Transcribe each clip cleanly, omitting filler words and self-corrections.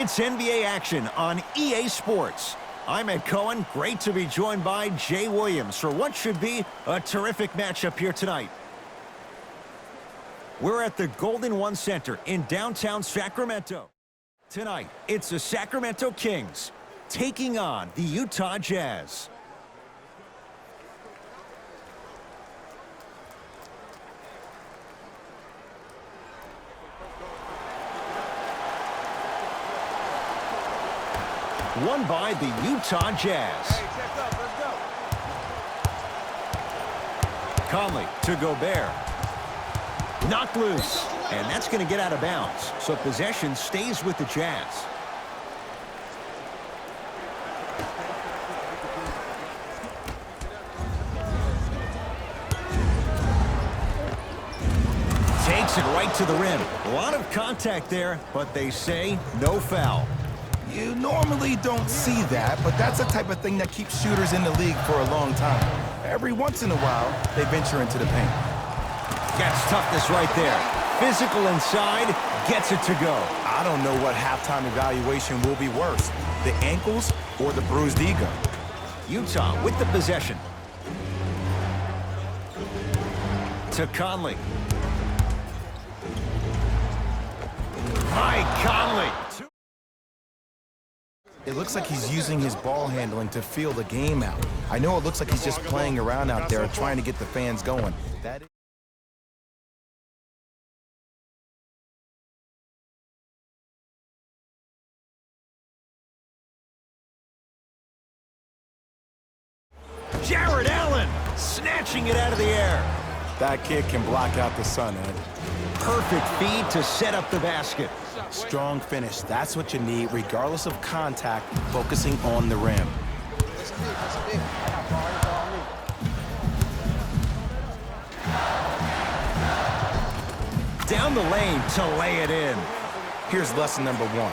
It's NBA action on EA Sports. I'm Ed Cohen. Great to be joined by Jay Williams for what should be a terrific matchup here tonight. We're at the Golden One Center in downtown Sacramento. Tonight, it's the Sacramento Kings taking on the Utah Jazz. Won by the Utah Jazz. Conley to Gobert. Knocked loose, and that's going to get out of bounds. So possession stays with the Jazz. Takes it right to the rim. A lot of contact there, but they say no foul. You normally don't see that, but that's the type of thing that keeps shooters in the league for a long time. Every once in a while, they venture into the paint. Gets toughness right there. Physical inside, gets it to go. I don't know what halftime evaluation will be worse, the ankles or the bruised ego. Utah with the possession. To Conley. Mike Conley. It looks like he's using his ball handling to feel the game out. I know it looks like he's just playing around out there trying to get the fans going. Jared Allen snatching it out of the air. That kid can block out the sun, Ed. Perfect feed to set up the basket. Strong finish. That's what you need, regardless of contact, focusing on the rim. Down the lane to lay it in. Here's lesson number one.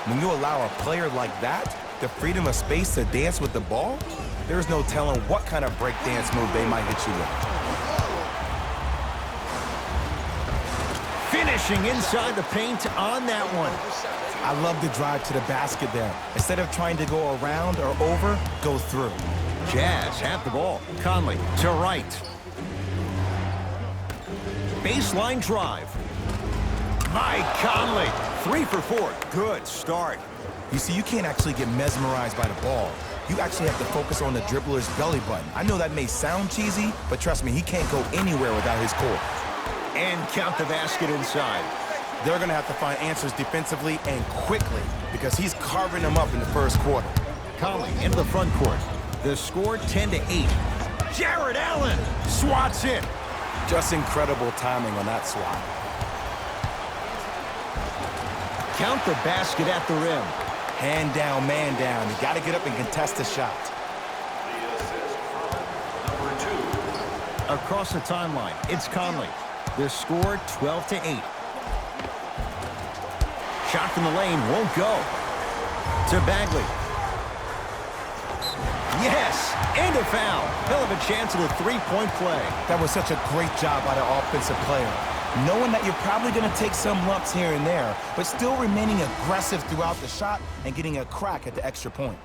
When you allow a player like that the freedom of space to dance with the ball, there's no telling what kind of breakdance move they might hit you with. Finishing inside the paint on that one. I love the drive to the basket there. Instead of trying to go around or over, go through. Jazz have the ball. Conley to right. Baseline drive. Mike Conley. 3 for 4. Good start. You see, you can't actually get mesmerized by the ball. You actually have to focus on the dribbler's belly button. I know that may sound cheesy, but trust me, he can't go anywhere without his core. And count the basket inside. They're going to have to find answers defensively and quickly because he's carving them up in the first quarter. Conley into the front court. The score 10-8. Jared Allen swats it. Just incredible timing on that swat. Count the basket at the rim. Hand down, man down. You got to get up and contest the shot. Across the timeline, it's Conley. The score 12-8. Shot from the lane won't go. To Bagley. Yes, and a foul. He'll have a chance at a three-point play. That was such a great job by the offensive player. Knowing that you're probably going to take some lumps here and there, but still remaining aggressive throughout the shot and getting a crack at the extra point.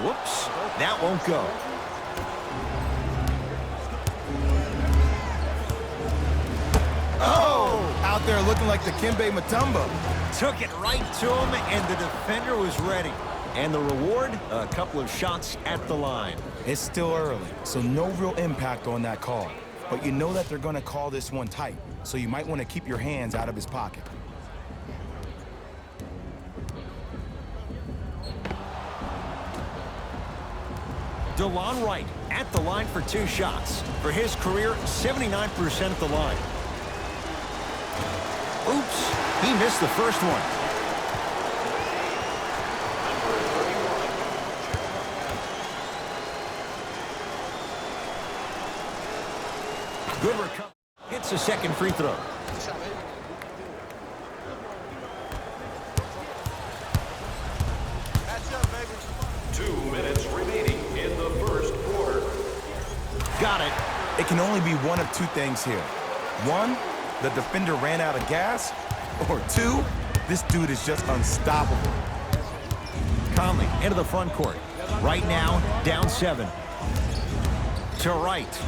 Whoops, that won't go. Oh! Out there looking like the Dikembe Mutombo. Took it right to him, and the defender was ready. And the reward, a couple of shots at the line. It's still early, so no real impact on that call. But you know that they're going to call this one tight, so you might want to keep your hands out of his pocket. DeLon Wright at the line for 2 shots. For his career, 79% at the line. Oops, he missed the first one. Good recovery. Hits the second free throw. Catch up, baby. 2 minutes remaining in the first quarter. Got it. It can only be one of two things here. One, the defender ran out of gas. Or two, this dude is just unstoppable. Conley into the front court. Right now, down 7. To right.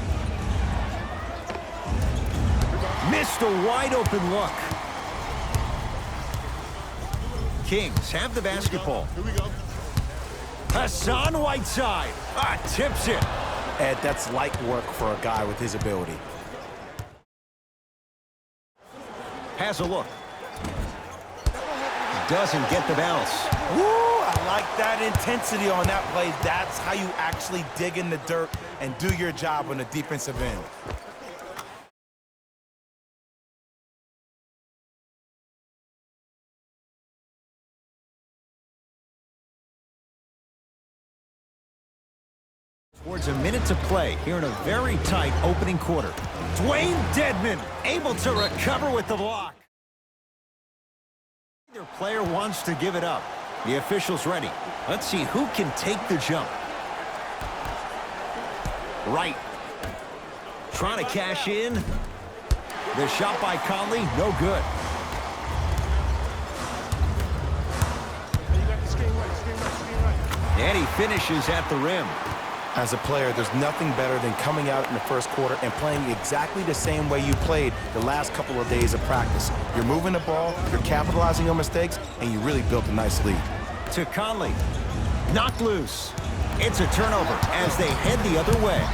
Missed a wide open look. Kings have the basketball. Here we go. Hassan Whiteside. Tips it. Ed, that's light work for a guy with his ability. Has a look. Doesn't get the bounce. Woo! I like that intensity on that play. That's how you actually dig in the dirt and do your job on the defensive end. Towards a minute to play here in a very tight opening quarter. Dwayne Dedmon able to recover with the block. Their player wants to give it up. The official's ready. Let's see who can take the jump. Right. Trying to cash in. The shot by Conley, no good. You got the screen right. And he finishes at the rim. As a player, there's nothing better than coming out in the first quarter and playing exactly the same way you played the last couple of days of practice. You're moving the ball, you're capitalizing on mistakes, and you really built a nice lead. To Conley. Knocked loose. It's a turnover as they head the other way.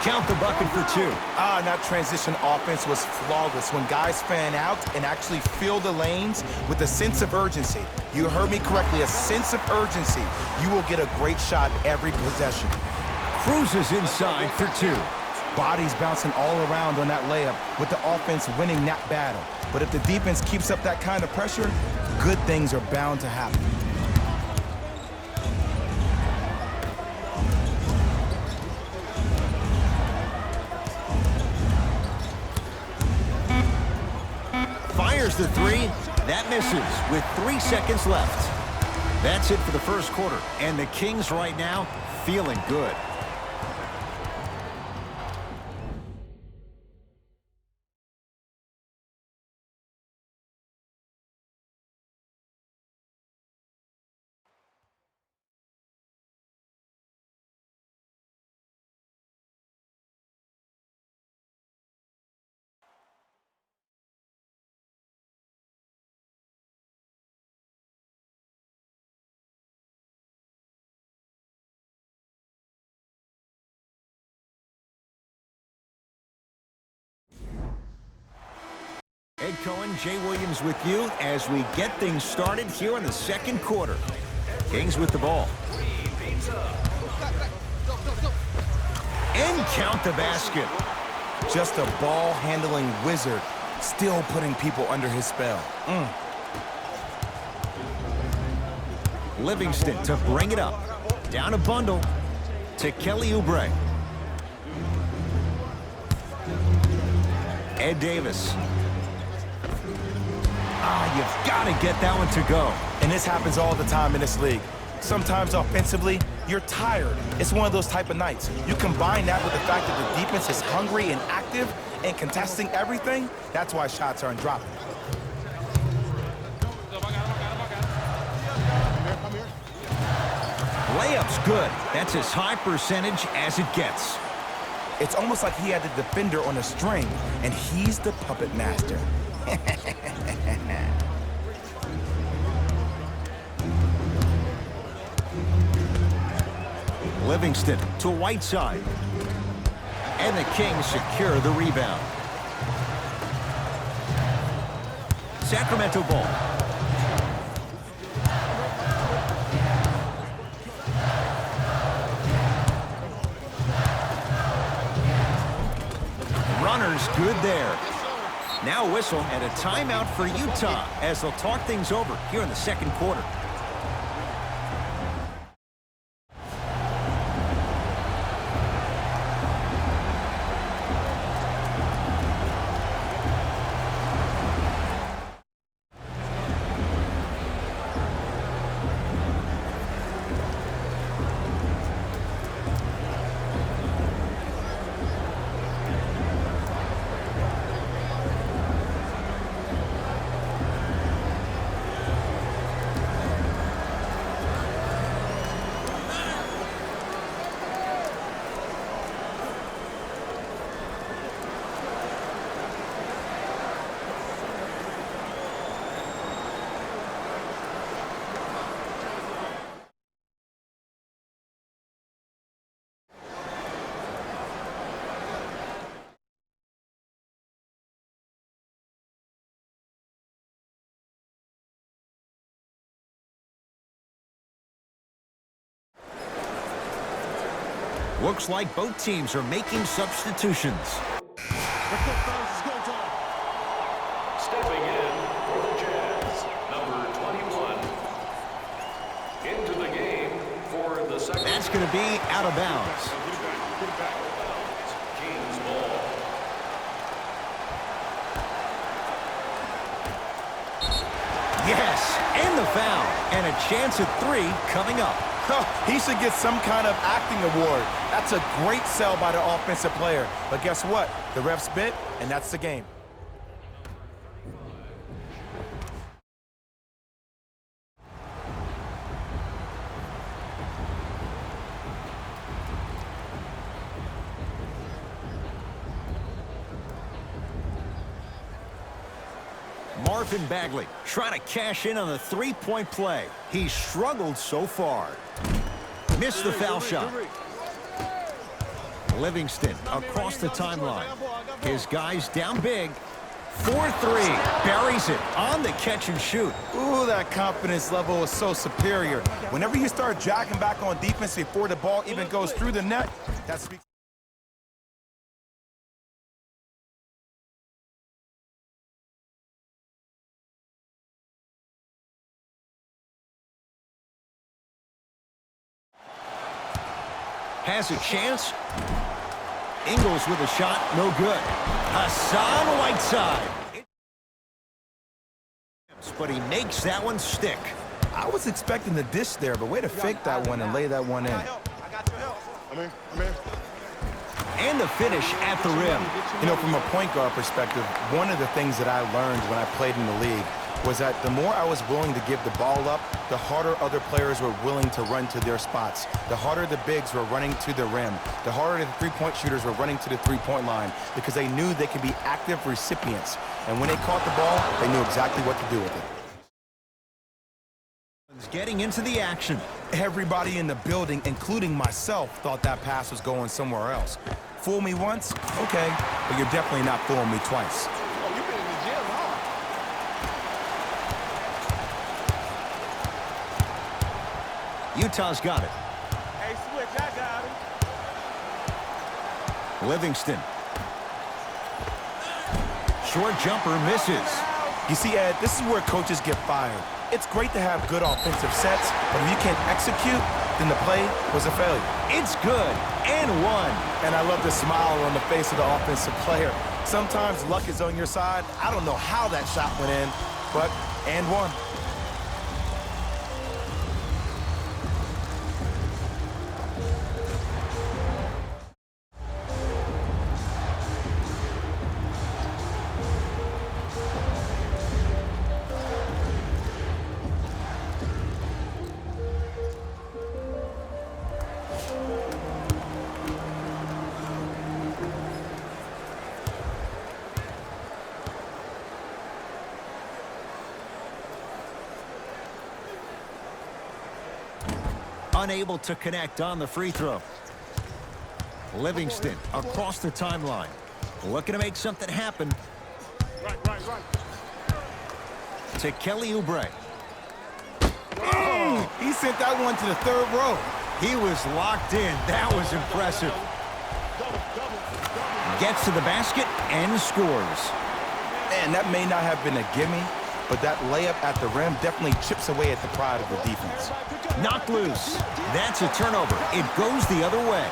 Count the bucket for 2. And that transition offense was flawless when guys fan out and actually fill the lanes with a sense of urgency. You heard me correctly, a sense of urgency. You will get a great shot every possession. Cruises inside for 2. Bodies bouncing all around on that layup with the offense winning that battle. But if the defense keeps up that kind of pressure, good things are bound to happen. Fires the 3. That misses with 3 seconds left. That's it for the first quarter. And the Kings right now feeling good. Ed Cohen, Jay Williams with you as we get things started here in the second quarter. Kings with the ball. And count the basket. Just a ball-handling wizard, still putting people under his spell. Livingston to bring it up. Down a bundle to Kelly Oubre. Ed Davis. You've got to get that one to go. And this happens all the time in this league. Sometimes offensively, you're tired. It's one of those type of nights. You combine that with the fact that the defense is hungry and active and contesting everything, that's why shots aren't dropping. Layup's good. That's as high percentage as it gets. It's almost like he had the defender on a string, and he's the puppet master. Livingston to Whiteside. And the Kings secure the rebound. Sacramento ball. Runner's good there. Now a whistle and a timeout for Utah as they'll talk things over here in the second quarter. Looks like both teams are making substitutions. Stepping in for the Jazz, number 21. Into the game for the second. That's going to be out of bounds. Kings ball. Yes, and the foul. And a chance at 3 coming up. He should get some kind of acting award. That's a great sell by the offensive player. But guess what? The refs bit, and that's the game. Marvin Bagley trying to cash in on the three-point play. He's struggled so far. Missed the foul shot. Livingston across the timeline. His guys down big. 4-3. Buries it on the catch and shoot. Ooh, that confidence level is so superior. Whenever you start jacking back on defense before the ball even goes through the net, that speaks. Has a chance. Ingles with a shot, no good. Hassan Whiteside. But he makes that one stick. I was expecting the dish there, but way to fake that one and lay that one in. I got your help. I'm in. And the finish at the rim. You know, from a point guard perspective, one of the things that I learned when I played in the league was that the more I was willing to give the ball up, the harder other players were willing to run to their spots. The harder the bigs were running to the rim. The harder the three-point shooters were running to the three-point line because they knew they could be active recipients. And when they caught the ball, they knew exactly what to do with it. Getting into the action. Everybody in the building, including myself, thought that pass was going somewhere else. Fool me once? Okay, but you're definitely not fooling me twice. Oh, you've been in the gym, huh? Utah's got it. Hey, switch, I got him. Livingston. Short jumper misses. You see, Ed, this is where coaches get fired. It's great to have good offensive sets, but if you can't execute, then the play was a failure. It's good, and one. And I love the smile on the face of the offensive player. Sometimes luck is on your side. I don't know how that shot went in, but and one. Unable to connect on the free throw. Livingston across the timeline. Looking to make something happen. Right. To Kelly Oubre. Oh, he sent that one to the third row. He was locked in. That was impressive. Gets to the basket and scores. Man, that may not have been a gimme, but that layup at the rim definitely chips away at the pride of the defense. Knocked loose. That's a turnover. It goes the other way.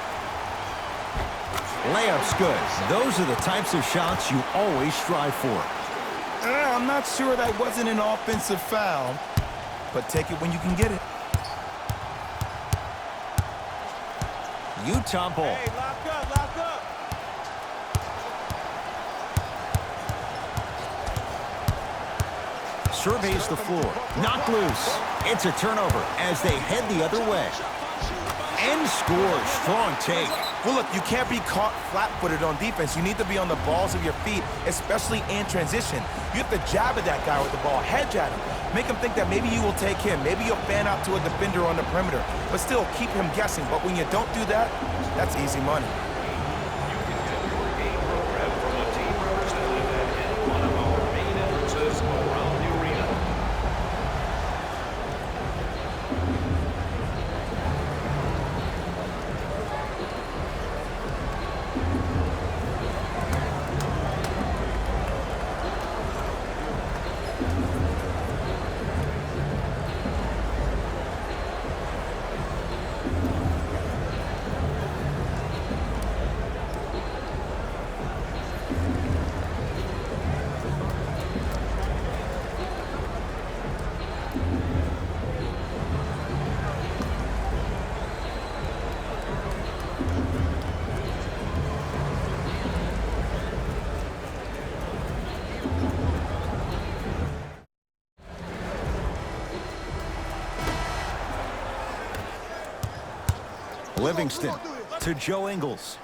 Layup's good. Those are the types of shots you always strive for. I'm not sure that wasn't an offensive foul, but take it when you can get it. Utah ball. Hey, lock up. Surveys the floor. Knocked loose. It's a turnover as they head the other way. And scores. Strong take. Well, look, you can't be caught flat-footed on defense. You need to be on the balls of your feet, especially in transition. You have to jab at that guy with the ball, hedge at him. Make him think that maybe you will take him. Maybe you'll fan out to a defender on the perimeter. But still, keep him guessing. But when you don't do that, that's easy money. You can get your game program from a team representative at any one of our main entrances around the arena. Livingston to Joe Ingles.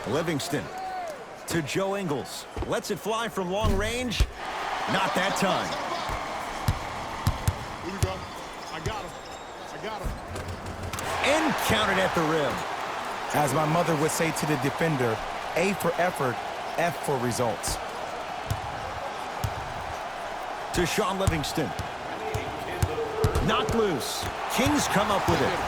Livingston to Joe Ingles. Lets it fly from long range. Not that time. Here we go. I got him. I got him. And counted at the rim. As my mother would say to the defender, A for effort, F for results. To Sean Livingston. Knocked loose. Kings come up with it.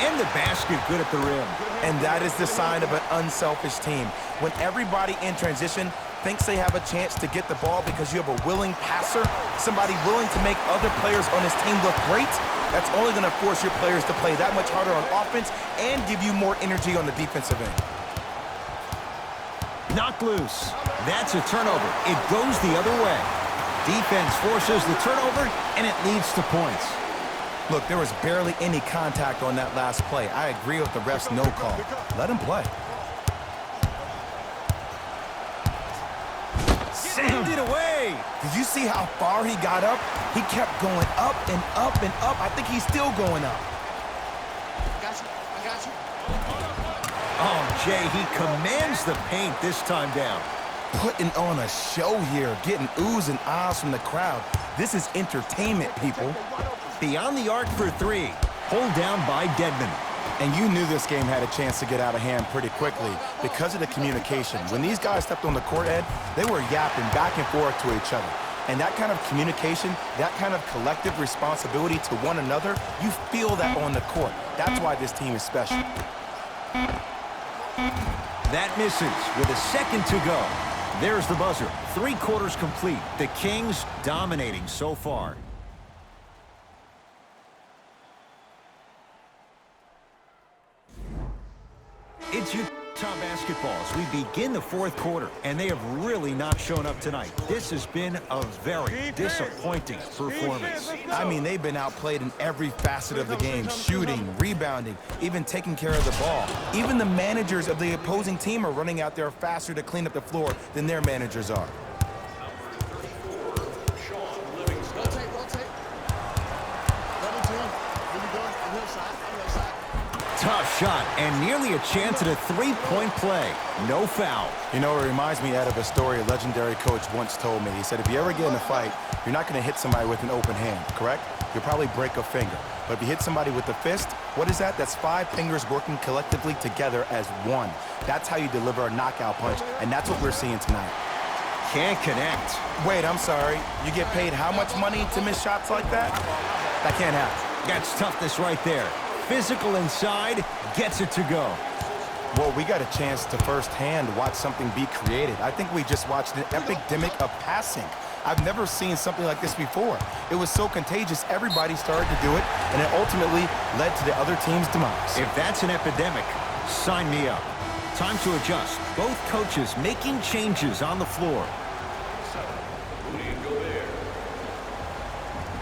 And the basket good at the rim. And that is the sign of an unselfish team. When everybody in transition thinks they have a chance to get the ball because you have a willing passer, somebody willing to make other players on his team look great, that's only going to force your players to play that much harder on offense and give you more energy on the defensive end. Knocked loose. That's a turnover. It goes the other way. Defense forces the turnover, and it leads to points. Look, there was barely any contact on that last play. I agree with the ref's no call. Let him play. Send it away. Did you see how far he got up? He kept going up and up and up. I think he's still going up. I got you. Oh, Jay, he commands the paint this time down. Putting on a show here, getting oohs and ahs from the crowd. This is entertainment, people. Beyond the arc for three. Pulled down by Dedmon. And you knew this game had a chance to get out of hand pretty quickly because of the communication. When these guys stepped on the court, Ed, they were yapping back and forth to each other. And that kind of communication, that kind of collective responsibility to one another, you feel that on the court. That's why this team is special. That misses with a second to go. There's the buzzer. 3 quarters complete. The Kings dominating so far. It's Utah basketball as we begin the 4th quarter, and they have really not shown up tonight. This has been a very disappointing performance. I mean, they've been outplayed in every facet of the game, shooting, rebounding, even taking care of the ball. Even the managers of the opposing team are running out there faster to clean up the floor than their managers are. Tough shot and nearly a chance at a 3-point play. No foul. You know, it reminds me, Ed, of a story a legendary coach once told me. He said, if you ever get in a fight, you're not going to hit somebody with an open hand, correct? You'll probably break a finger. But if you hit somebody with a fist, what is that? That's 5 fingers working collectively together as one. That's how you deliver a knockout punch, and that's what we're seeing tonight. Can't connect. Wait, I'm sorry. You get paid how much money to miss shots like that? That can't happen. That's toughness right there. Physical inside, gets it to go. Well, we got a chance to firsthand watch something be created. I think we just watched an epidemic of passing. I've never seen something like this before. It was so contagious, everybody started to do it, and it ultimately led to the other team's demise. If that's an epidemic, sign me up. Time to adjust. Both coaches making changes on the floor. Rudy Gobert.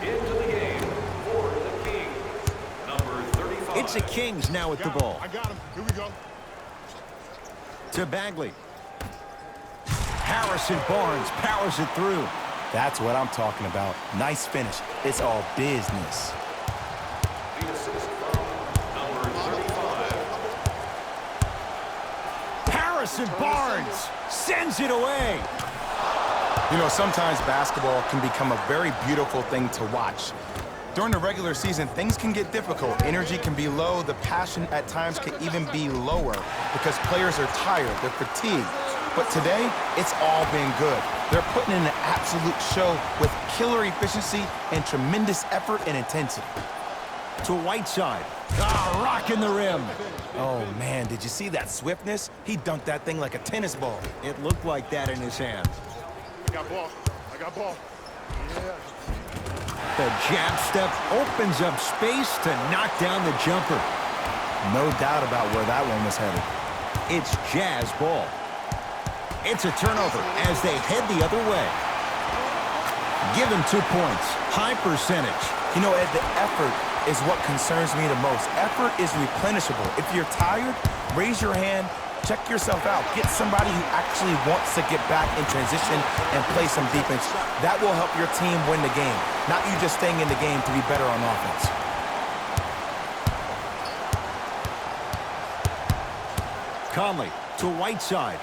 Into the game for the Kings. Number 35. It's the Kings now with the ball. I got him. Here we go. To Bagley. Harrison Barnes powers it through. That's what I'm talking about. Nice finish. It's all business. The assist from number 35. Harrison Barnes sends it away. You know, sometimes basketball can become a very beautiful thing to watch. During the regular season, things can get difficult. Energy can be low. The passion at times can even be lower because players are tired. They're fatigued. But today, it's all been good. They're putting in an absolute show with killer efficiency and tremendous effort and intensity. To Whiteside. Ah, rocking the rim. Oh, man, did you see that swiftness? He dunked that thing like a tennis ball. It looked like that in his hand. I got ball. I got ball. Yeah. The jab step opens up space to knock down the jumper. No doubt about where that one was headed. It's Jazz ball. It's a turnover as they head the other way. Give him 2 points. High percentage. You know, Ed, the effort is what concerns me the most. Effort is replenishable. If you're tired, raise your hand Check yourself out. Get somebody who actually wants to get back in transition and play some defense. That will help your team win the game, not you just staying in the game to be better on offense. Conley to Whiteside.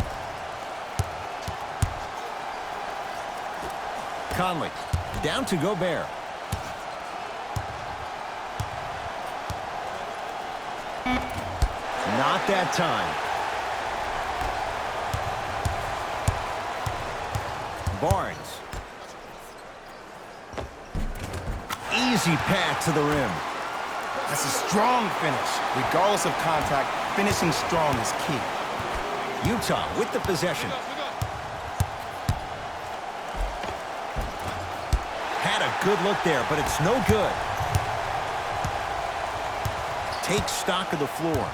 Conley down to Gobert. Not that time. Barnes. Easy pass to the rim. That's a strong finish. Regardless of contact, finishing strong is key. Utah with the possession. Had a good look there, but it's no good. Take stock of the floor.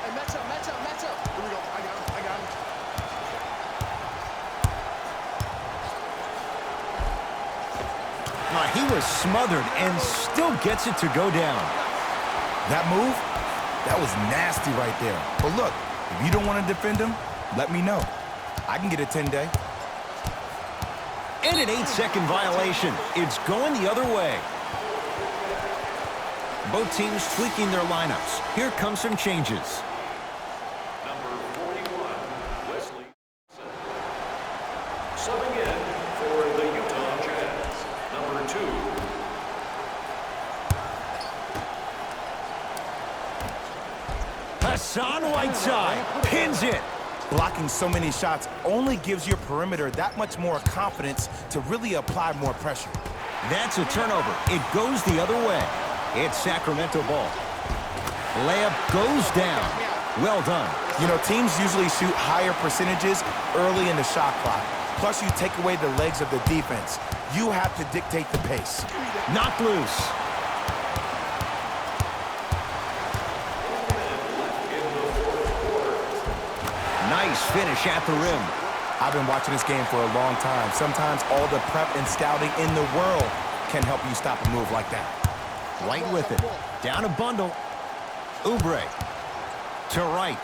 Hey, match up, match up, match up. Here we go. I got him, I got him. He was smothered and still gets it to go down. That move, that was nasty right there. But look, if you don't want to defend him, let me know. I can get a 10-day. And an 8-second violation. It's going the other way. Both teams tweaking their lineups. Here come some changes. Number 41, Wesley. Subbing in for the Utah Jazz, number 2. Hassan Whiteside pins it. Blocking so many shots only gives your perimeter that much more confidence to really apply more pressure. That's a turnover. It goes the other way. It's Sacramento ball. Layup goes down. Well done. You know, teams usually shoot higher percentages early in the shot clock. Plus, you take away the legs of the defense. You have to dictate the pace. Knocked loose. Nice finish at the rim. I've been watching this game for a long time. Sometimes all the prep and scouting in the world can help you stop a move like that. White with it. Down a bundle. Oubre. To right.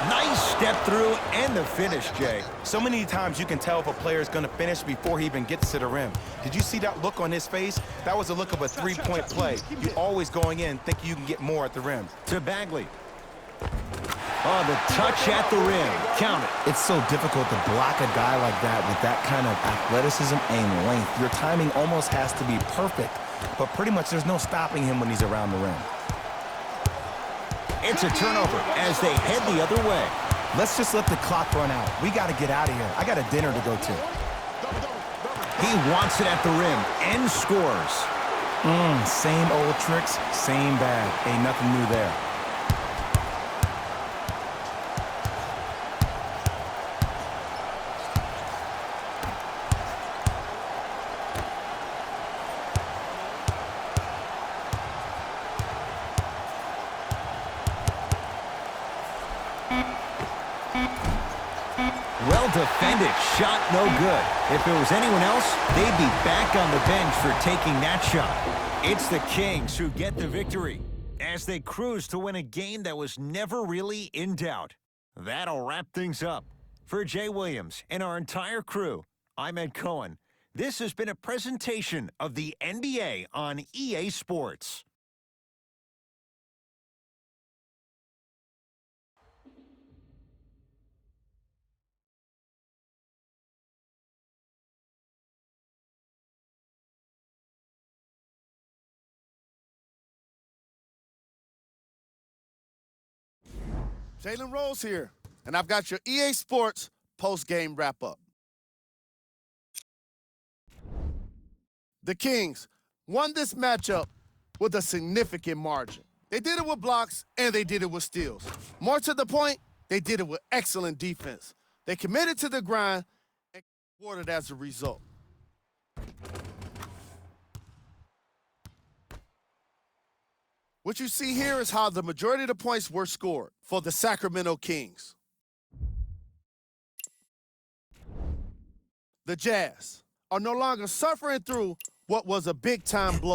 Nice step through and the finish, Jay. So many times you can tell if a player is going to finish before he even gets to the rim. Did you see that look on his face? That was a look of a three-point play. You're always going in thinking you can get more at the rim. To Bagley. Oh, the touch at the rim. Count it. It's so difficult to block a guy like that with that kind of athleticism and length. Your timing almost has to be perfect, but pretty much there's no stopping him when he's around the rim. It's a turnover as they head the other way. Let's just let the clock run out. We got to get out of here. I got a dinner to go to. He wants it at the rim and scores. Same old tricks, same bag. Ain't nothing new there. Well defended. Shot no good. If it was anyone else, they'd be back on the bench for taking that shot. It's the Kings who get the victory as they cruise to win a game that was never really in doubt. That'll wrap things up. For Jay Williams and our entire crew, I'm Ed Cohen. This has been a presentation of the NBA on EA Sports. Jalen Rose here, and I've got your EA Sports post-game wrap-up. The Kings won this matchup with a significant margin. They did it with blocks, and they did it with steals. More to the point, they did it with excellent defense. They committed to the grind and rewarded as a result. What you see here is how the majority of the points were scored for the Sacramento Kings. The Jazz are no longer suffering through what was a big-time blow.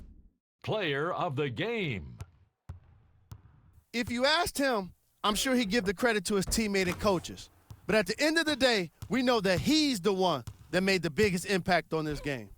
Player of the game. If you asked him, I'm sure he'd give the credit to his teammate and coaches. But at the end of the day, we know that he's the one that made the biggest impact on this game.